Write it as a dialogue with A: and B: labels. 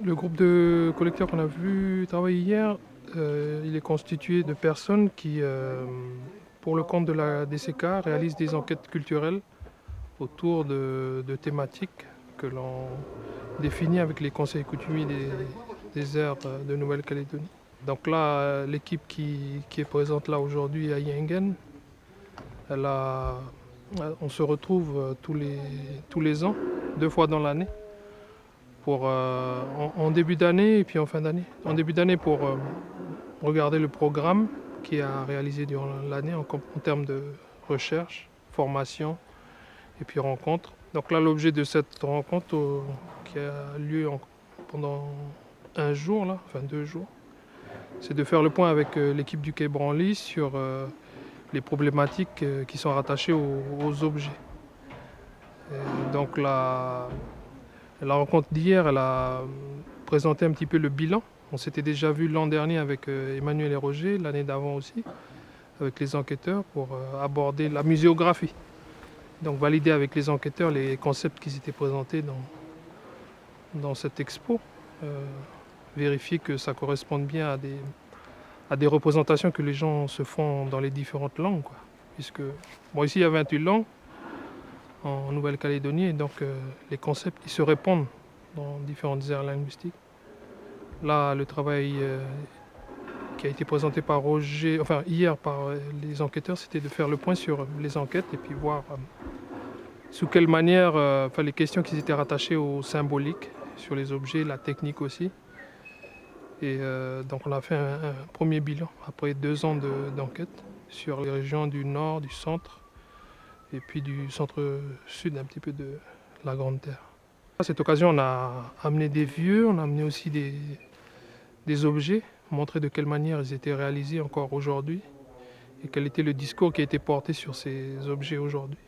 A: Le groupe de collecteurs qu'on a vu travailler hier, il est constitué de personnes qui, pour le compte de la DCK, réalisent des enquêtes culturelles autour de thématiques que l'on définit avec les conseils coutumiers des aires de Nouvelle-Calédonie. Donc là, l'équipe qui est présente là aujourd'hui à Yengen, on se retrouve tous les ans, 2 fois dans l'année, en début d'année et puis en fin d'année. En début d'année pour regarder le programme qui a réalisé durant l'année en termes de recherche, formation et puis rencontre. Donc là, l'objet de cette rencontre qui a lieu pendant un jour, là, enfin 2 jours, c'est de faire le point avec l'équipe du Quai Branly sur les problématiques qui sont rattachées aux objets. Donc la rencontre d'hier, elle a présenté un petit peu le bilan. On s'était déjà vu l'an dernier avec Emmanuel et Roger, l'année d'avant aussi, avec les enquêteurs pour aborder la muséographie. Donc valider avec les enquêteurs les concepts qui étaient présentés dans cette expo. Vérifier que ça corresponde bien à des représentations que les gens se font dans les différentes langues, quoi. Puisque, bon, ici il y a 28 langues en Nouvelle-Calédonie et donc les concepts ils se répondent dans différentes aires linguistiques. Là, le travail qui a été présenté par Roger, enfin hier par les enquêteurs, c'était de faire le point sur les enquêtes et puis voir sous quelle manière, les questions qui étaient rattachées au symbolique sur les objets, la technique aussi. Et donc on a fait un premier bilan après 2 ans d'enquête sur les régions du nord, du centre et puis du centre-sud un petit peu de la Grande Terre. À cette occasion, on a amené des vieux, on a amené aussi des objets, montrer de quelle manière ils étaient réalisés encore aujourd'hui et quel était le discours qui a été porté sur ces objets aujourd'hui.